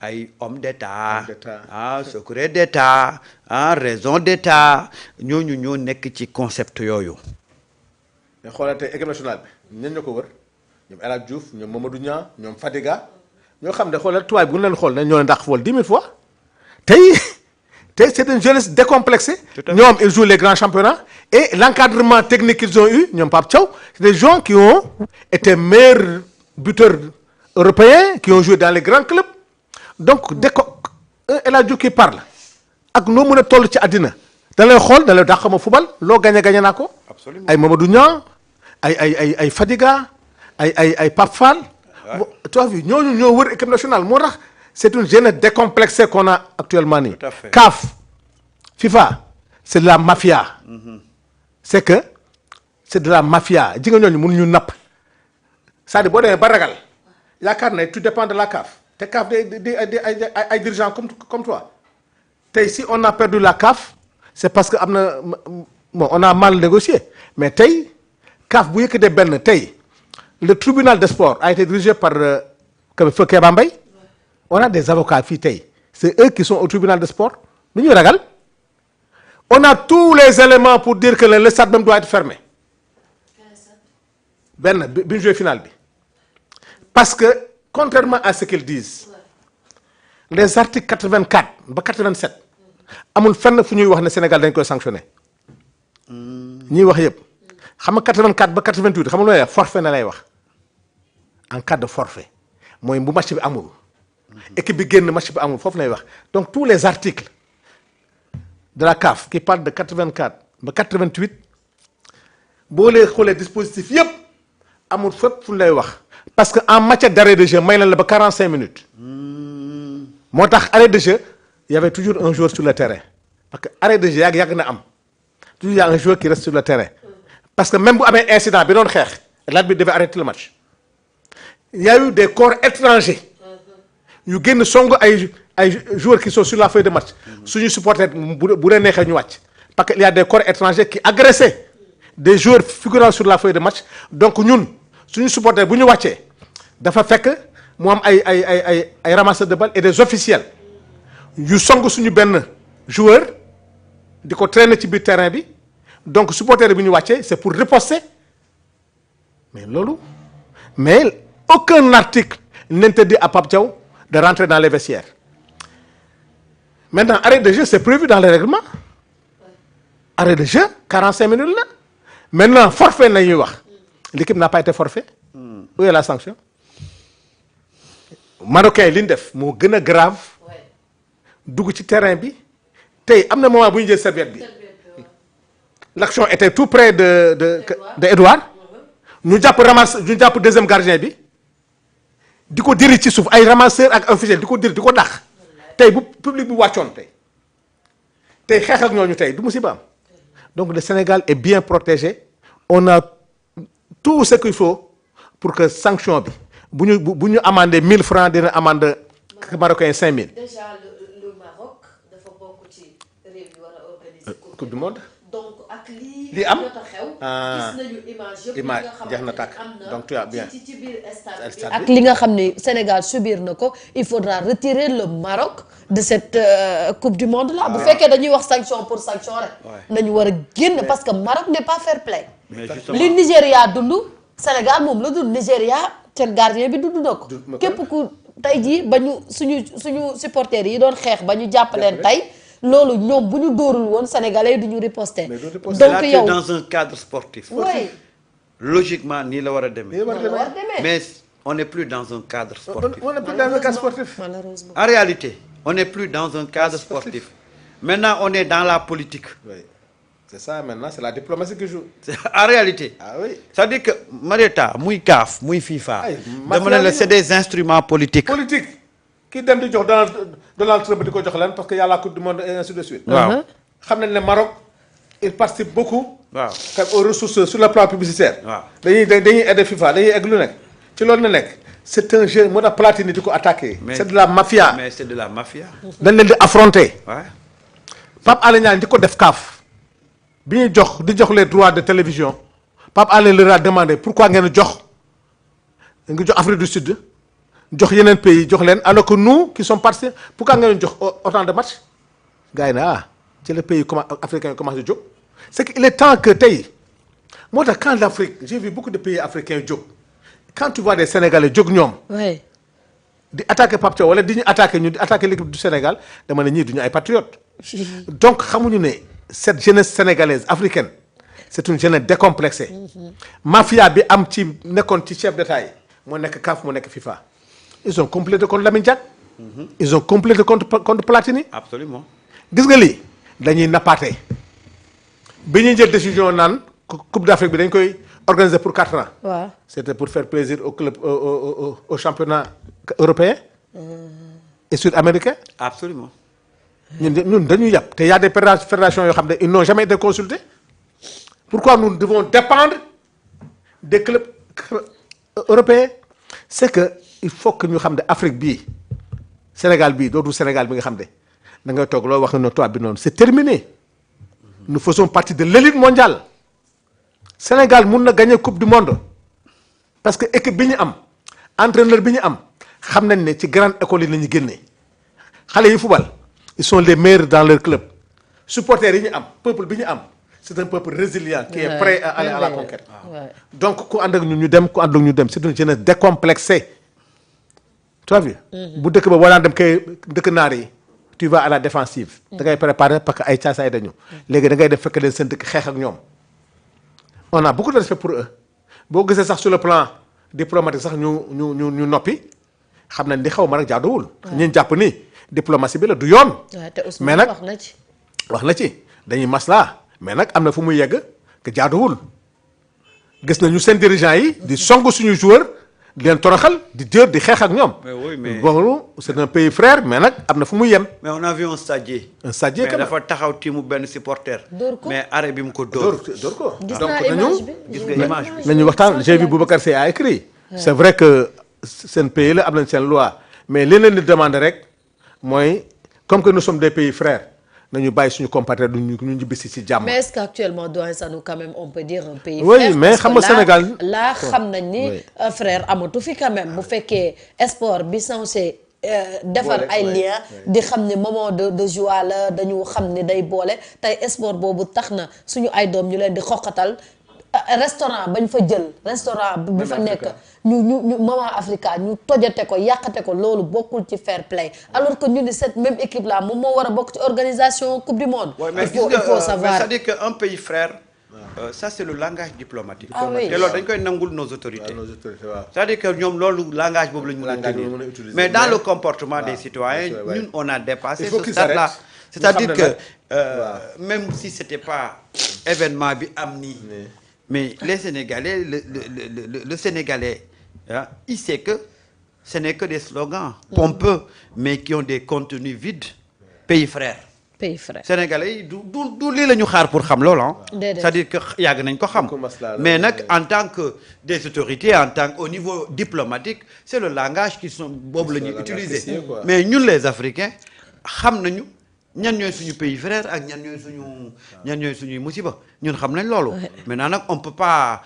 ay homme d'état secret d'état raison d'état ñooñu ñoo nekk ci concept yooyu. mais xoolal tey équipe nationale bi ñan ñoo ko wër ñoom El Hadj Diouf ñoom Mamadou Niang ñoom Fadiga ñoo xam ne xoolal tubaab bi bu ñu leen xool ne ñoo leen dàq fool 10 000 fois tey c'est une jeunesse décomplexée. ñoom ils jouent les grands championnats et l'encadrement technique qu'ils ont eu ñoom Pape Thiaw c'est des gens qui ont été meilleurs buteurs européens qui ont joué dans les grands clubs donc El Hadj Diouf qui parle ak noo mën a toll ci àddina da lay xool da lay dàq ma football loo gagné naa ko. absolument ay Mamadou Niang ay Fadiga ay Pape Fall. tu as vu ñooñu ñoo wër équipe nationale moo tax c'est une jeunesse décomplexée qu'on a actuellement nii. tout à fait. CAF FIFA c'est de la mafia. c'est que c'est de la mafia ji nga ñooñu mënuñu napp c'est-à-dire boo demee ba ragal yaakaar ne tu dépends de la CAF te CAF ay dirigeants comme toi tey si on a perdu la CAF c'est parce que am na bon on a mal négocié mais tey CAF bu yëkkatee benn tey le tribunal de sport a été dirigé par feu Kéba Mbaye on a des avocats fii tey c'est eux qui sont au tribunal de sport lu ñuy ragal on a tous les éléments pour dire que le stade même doit être fermé benn bi ñu joué final bi parce que contrairement à ce qu'ils disent les articles 84 ba 87 amul fenn fu ñuy wax ne Sénégal dañ koy sanctionné ñuy wax yëpp xam nga 84 ba 88 xam nga looy wax forfait na lay wax en cas de forfait mooy bu match bi amul équipe bi génn match bi amul foofu lay wax donc tous les articles de la CAF qui parlent de 84 ba 88 boo lee xoolee dispositif yëpp amul fépp fu lay wax parce que en matière d'arrêt de jeu may na la ba 45 minutes moo tax arrêt de jeu il y avait toujours un joueur sur le terrain parce que arrêt de jeu yàgg na am toujours il y a un joueur qui reste sur le terrain parce que même bu amee incident bi doon xeex l'arbitre devait arrêter le match il y a eu des corps étrangers yu génn song ay joueurs qui sont sur la feuille de match suñu supporter bu dee neexee ñu wàcc parce que il y a des corps étrangers qui agressaient des joueurs figurant sur la feuille de match donc ñun suñu supporter bu ñu wàccee dafa fekk mu am ay ramasseurs de balles et des officiels yu song suñu benn joueur di ko traîner ci biir terrain bi donc supporter bi ñu wàccee c'est pour riposter mais aucun article n'interdit à Pape Thiaw de rentrer dans les vestiaires maintenant arrêt de jeu c'est prévu dans les règlements arrêt de jeu 45 minutes la maintenant forfait la ñuy wax l'équipe n'a pas été forfait où est la sanction marocain yi li ñu def moo gën a grave dugg ci terrain bi tey am na moment bu ñu jël serviette bi l'action était tout près de Edouard ñu jàpp deuxième gardien bi di ko diri ci suuf ay ramasseur ak officiel di ko diri di ko dàq tey bu public bi wàccoon tey xeex ak ñooñu tey du musiba am donc le Sénégal est bien protégé on a tout ce qu'il faut pour que sanction bi bu ñu amandé 1000 francs dina amende marocain 5000. déjà le Maroc dafa bokk ci réew yi war a organiser coupe du monde. donc ak li am jot a xew. gis nañu image jeex na tàkk donc tu as bien ci biir stade bi ak li nga xam ne Sénégal subir na ko il faudra retirer le Maroc de cette coupe du monde là. bu fekkee dañuy wax sanction pour sanction rek. nañu war a génn parce que Maroc n'est pas fair play. li Nigéria dund Sénégal moom la dund Nigéria seen gardien bi dund na ko. képp ku tey jii ba ñu suñu supporters yi doon xeex ba ñu jàpp leen tey. loolu ñoom bu ñu dóorul woon sénégalais du ñu riposter. donc yow dans un cadre sportif. oui. logiquement nii la war a demee. mais on n'est plus dans un cadre sportif. on n'est plus dans un cadre sportif. malheureusement. en réalité on n'est plus dans un cadre sportif. maintenant on est dans la politique. oui c'est ça maintenant c'est la diplomatie qui joue. en réalité. ah oui c'est-à-dire que Mareta muy CAF muy FIFA. dama ne la c'est des instruments politiques. politique. ki dem di jox Donald Trump di ko jox leen parce que y a la coupe du monde et ainsi de suite. waaw xam nañ ne Maroc il participe beaucoup. waaw aux ressources sur le plan publicitaire. waaw dañuy aider FIFA dañuy egg lu nekk ci loolu na nekk c'est un jeu moo tax Platini di ko attaqué. c'est de la mafia. mais c'est de la mafia. dañ leen di affronter. waaw Pape Alé Niang di ko def CAF bi ñuy di jox les droits de télévision Pape Alé leur a demandé pourquoi ngeen jox Afrique du Sud jox yeneen pays jox leen alors que nous qui sommes partis pourquoi nga leen jox autant de matchs gars yi na ci le pays africain commencé jóg c'est qu'il est temps que tey moo tax quand l'Afrique j'ai vu beaucoup de pays africains jóg quand tu vois des Sénégalais jóg ñoom. oui. di attaquer Pape Thiaw wala di ñu attaquer l'équipe du Sénégal dama ne ñii du ñu ay patriotes. donc xamuñu ne cette jeunesse sénégalaise africaine c'est une jeunesse décomplexée. mafia bi am ci nekkoon ci chef d'État yi moo nekk CAF moo nekk FIFA. ils ont complété contre Lamine Diack. ils ont complété contre Platini. absolument. gis nga lii dañuy nappaate bi ñuy jël décision naan Coupe d'Afrique bi dañ koy organiser pour 4 ans. waaw c'était pour faire plaisir au club au championnat européen et sud-américain. absolument. ñun dañuy yàpp te y a des fédérations yoo xam ne ils n'ont jamais été consultés. pourquoi nous devons dépendre des clubs européens c'est que il faut que ñu xam ne Afrique bii Sénégal bii dootul Sénégal bi nga xam ne da ngay toog loo wax ne toi bi noonu c'est terminé nous faisons partie de l'élite mondiale Sénégal mun na gagner coupe du monde parce que équipe bi ñu am entraîneur bi ñu am xam nañ ne ci grande école yi la ñu génnee xale yi football ils sont les meilleurs dans leur club supporters yi ñu am peuple bi ñu am c'est un peuple résilient qui est prêt à aller à la conquête. donc ku ànd ak ñun ñu dem ku ànd ak ñu dem c'est une jeunesse décomplexée. tu as vu. bu dëkk ba boo daan dem kay dëkk naar yi tu vas à la défensive. da ngay préparer parce que ay caasaay dañu. léegi da ngay def fekk leen seen dëkk xeex ak ñoom. on a beaucoup de respect pour eux boo gisee sax sur le plan diplomatique sax ñu noppi xam nañ li xaw ma rek jaaduwul. ñun jàpp ni diplomatie bi la du yoon. mais nag wax na ci dañuy maslaa mais nag am na fu muy yegg que jaaduwul gis nañu seen dirigeants yi di song suñu joueur di leen toroxal di jër di xeex ak ñoom. mais oui mais bon c'est un pays frère mais nag am na fu muy yem. mais on a vu un Saddié. un Saddié mais dafa taxaw tiimu benn supporter. dóor ko mais arrêt bi mu ko dóor. dóor ko. gis donc naa image bi gis nga image bi. nañu waxtaan j'ai vu Boubacar Seye a écrit. c'est vrai que seen pays la am nañ seen loi mais li leen di demander rek mooy comme que nous sommes des pays frères nañu bàyyi suñu compatriotes ñu ñibbisi ci jàmm. mais est-ce qu'actuellement doyen Sanou quand même on peut dire un pays oui, frère mais xam nga Sénégal là xam nañ ni oui. frère amatu fi quand même bu fekkee sport bi censé defar ay liens di xam ne moment de joie la dañu xam ne day boole tey sport boobu tax na suñu ay doom ñu leen di xoqatal restaurant bañ fa jël restaurant bi fa nekk ñu Maman Africa ñu tojate ko yàqate ko loolu bokkul ci fair play alors que ñu ni cette même équipe là moom moo war a bokk ci organisation coupe du monde. mais il faut savoir c'est-à-dire que un pays frère. Ça c'est le langage diplomatique. Ah oui. te loolu dañ koy nangul nos autorités. c'est-à-dire que ñoom loolu langage boobu la ñu mën a utiliser mais dans le comportement des citoyens ñun on a dépassé ce stade-là. c'est-à-dire que même si c'était pas événement bi am nii. mais les Sénégalais le Sénégalais il sait que ce n'est que des slogans pompeux mais qui ont des contenus vides. pays frère. pays frère Sénégalais yi du lii la ñu xaar pour xam loolu c'est-à-dire que yàgg nañ ko xam mais nag en tant que des autorités en tant que au niveau diplomatique c'est le langage qui sont boobu la ñuy utiliser mais ñun les Africains xam nañu ñan ñooy suñu pays frère ak ñan ñooy suñuy musiba ñun xam nañ loolu maintenant nag on peut pas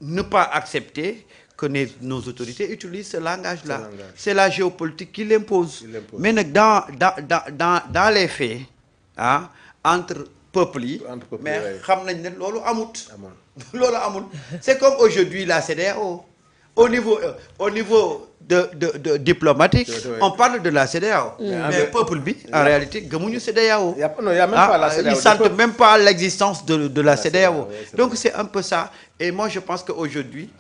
ne pas accepter que nos autorités utilisent ce langage-là. C'est la géopolitique qui l'impose. Mais nag dans les faits entre peuples yi mais xam nañ ne loolu amut loolu amul c'est comme aujourd'hui la CEDEAO au niveau de diplomatique on parle de la CEDEAO mais peuple bi en réalité gëmuñu CEDEAO ils sentent même pas l'existence de la CEDEAO donc c'est un peu ça et moi je pense qu'aujourd'hui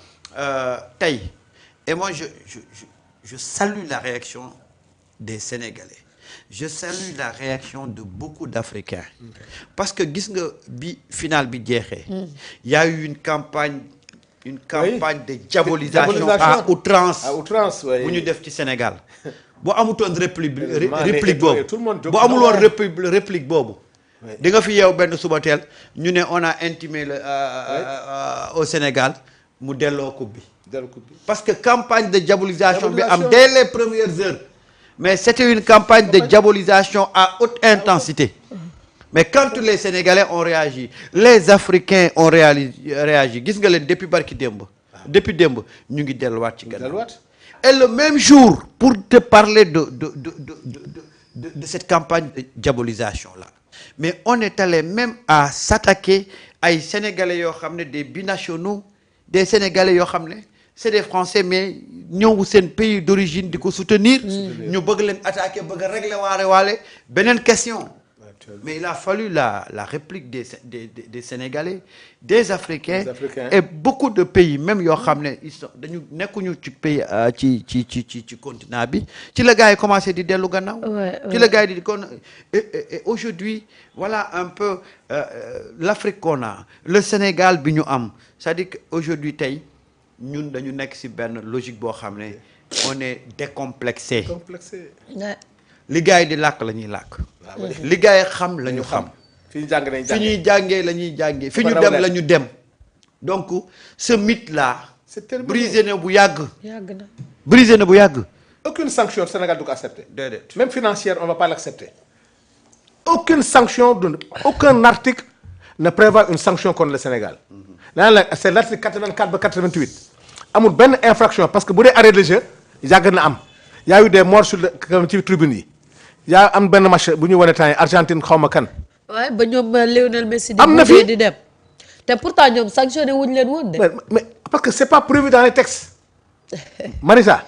tey et moi je salue la réaction des Sénégalais je salue la réaction de beaucoup d'Africains parce que gis nga bi finale bi jeexee il y a eu une campagne de diabolisation à outrance bu ñu def ci Sénégal boo amutoon réplique boobu boo amul woon réplique boobu di nga fi yeew benn suba teel ñu ne on a intimé au Sénégal mu delloo coupe bi parce que campagne de diabolisation bi am dès les premières heures mais c'était une campagne de diabolisation à haute intensité mais quand tous les Sénégalais ont réagi les Africains ont réagi gis nga leen depuis barki démb depuis démb ñu ngi delluwaat ci gannaaw. Et le même jour pour te parler de cette campagne de diabolisation là mais on est allé même à s'attaquer ay sénégalais yoo xam ne des binationaux des sénégalais yoo xam ne c'est des français mais ñëw seen pays d'origine di ko soutenir. ñu bëgg leen attaquer bëgg a régler waale beneen question. Mais il a fallu la réplique des Sénégalais, des Africains et beaucoup de pays même yoo xam ne ils sont dañu nekkuñu ci pays ci continent bi ci la gars yi commencé di dellu gannaaw. ci la gars yi di kon et aujourd'hui voilà un peu l'Afrique qu'on a le Sénégal bi ñu am c'est-à-dire que aujourd'hui tey ñun dañu nekk ci benn logique boo xam ne on est décomplexé. li gars yi di làkk la ñuy làkk. li gars yi xam la ñu xam. fi ñuy jàng nañ fi ñuy jàngee la ñuy jàngee. fi ñu dem la ñu dem. donc ce mythe là. c'est terminé brisé na bu yàgg. yàgg na. brisé na bu yàgg. aucune sanction Sénégal du ko accepter. déedéet même financière on va pas l'accepter. aucune sanction aucun article ne prévoit une sanction contre le Sénégal. C'est l'article 84 ba 88. amul benn infraction parce que bu dee arrêt de jeu yàgg na am. y a eu des morts sur ci tribune yi. yaa am benn match bu ñu wane temps yi Argentine xaw ma kan. waaye ba ñoom Lionel Messi. am na fi di dem te pourtant ñoom sanctionné wuñ leen woon de. mais parce que c'est pas prévu dans les textes. Marisa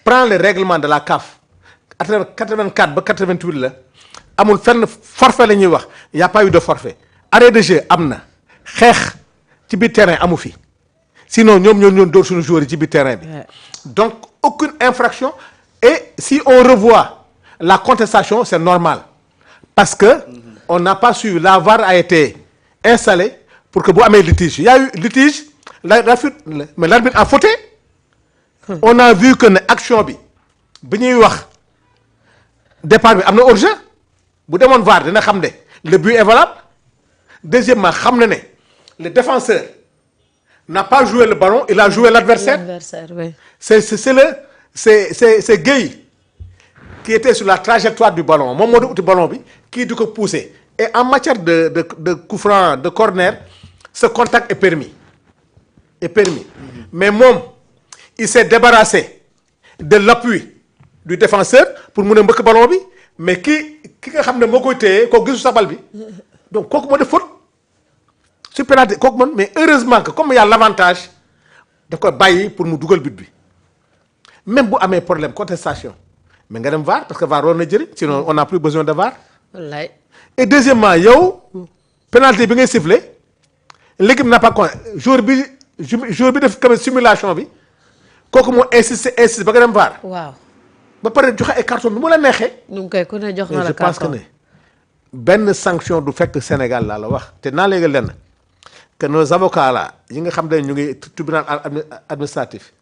prends le règlement de la CAF 84 ba 88 la amul fenn forfait la ñuy wax y a pas eu de forfait arrêt de jeu am na xeex ci biir terrain amu fi sinon ñoom ñoo dóor suñu joueurs yi ci biir terrain bi. donc aucune infraction et si on revoit. La contestation, c'est normal. Parce que on n'a pas su, la VAR a été installée pour que vous ayez litige. Il y a eu litige, mais l'arbitre a fauté. On a vu que l'action, départ, il y a un hors-jeu. Vous demandez VAR, le but est valable. Deuxièmement, le défenseur n'a pas joué le ballon, il a joué l'adversaire. Oui. C'est Gueye qui était sur la trajectoire du ballon moom moo di uti ballon bi kii di ko pousser et en matière de coup franc de corner ce contact est permis mais moom il s'est débarrassé de l'appui du défenseur pour mun a mbëkk ballon bi mais ki nga xam ne moo koy téye kooku gisu sa bal bi donc kooku moo def faute sur penalty kooku man mais heureusement que comme il y a l'avantage daf koy bàyyi pour mu dugal but bi même bu amee problème contestation mais nga dem VAR parce que VAR war na jëriñ sinon on n'a plus besoin de VAR. wallaay. et deuxièmement yow pénalité bi ngay siffler l'équipe n'a pas con jour bi def comme simulation bi kooku moo insiste ba nga dem VAR. waaw. ba pare joxe ay carton bi mu la neexee. nu mu koy ku ne jox na la je pense que ne benn sanction du fekk Sénégal laa la wax te naa léegi lenn que nos avocats là yi nga xam ne ñu ngi tribunal administratif.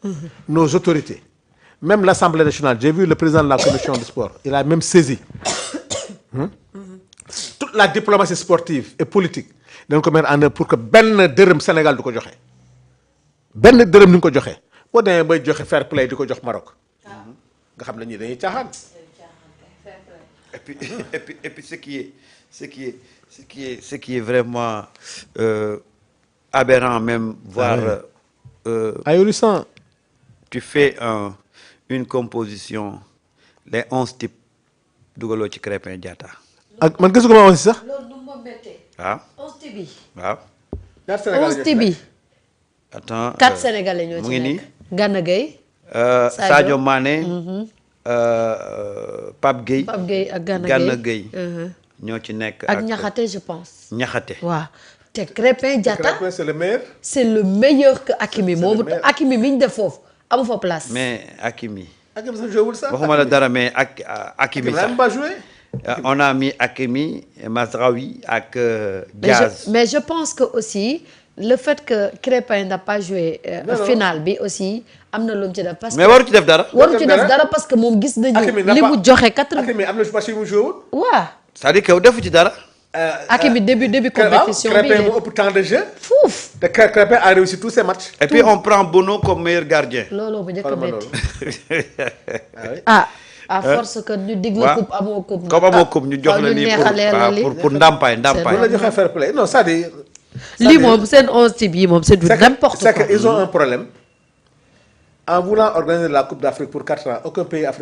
nos autorités. Même l'Assemblée nationale, j'ai vu le président de la commission du sport, il a même saisi toute la diplomatie sportive et politique dañ ko mettre en œuvre pour que benn dërëm Sénégal du ko joxe benn dërëm ni nga ko joxe boo demee bay joxe fair play di ko jox Maroc nga xam ne ñii dañuy caaxaan. et puis ce qui est vraiment aberrant même voire ahurissant. Tu fais une composition les 11 types dugaloo ci Krépin Diatta. ak man gisu ko ma aussi sax. loolu nu ma méttee. waaw 11 types yi. waaw. 11 types yi. attends 4 Sénégalais ñoo ci nekk. mu ngi nii. Gana Gueye. Sadio Mané. Pape Gueye. Pape Gueye ak Gana Gueye. ñoo ci nekk ak Niakhaté je pense. Niakhaté. waaw te Krépin Diatta. Krépin c'est le meilleur. c'est le meilleur que Hakimi moomu Hakimi mi ñu def foofu amu fa place. mais Hakimi. Hakimi sax joué wul sax. waxuma la dara mais ak Hakimi sax. pas joué. on a mis Hakimi Mazraoui ak Diaz. mais je pense que aussi le fait que Krépin n'a pas joué. finale bi aussi am na lu mu ci def. parce que mais waru ci def dara. waru ci def dara parce que moom gis nañu. li mu joxe 80. Hakimi am na match yu mu joué wul. waaw. c'est-à-dire que defu ci dara. Hakimi début compétition bi Krépin mu ëpp temps de jeu. fuuf. te Krépin a réussi tous ses matchs. et puis on prend Bono comme meilleur gardien. looloo bu njëkk a métti. ah à force que ñu dig la coupe amoo coupe. comme amoo coupe ñu jox la lii pour ndàmpaay ndàmpaay. bu la joxee fair play non c'est-à-dire. lii moom seen 11 types yi moom c'est du n'importe quoi. c'est que ils ont un problème en voulant organiser la Coupe d'Afrique pour 4 ans aucun pays africain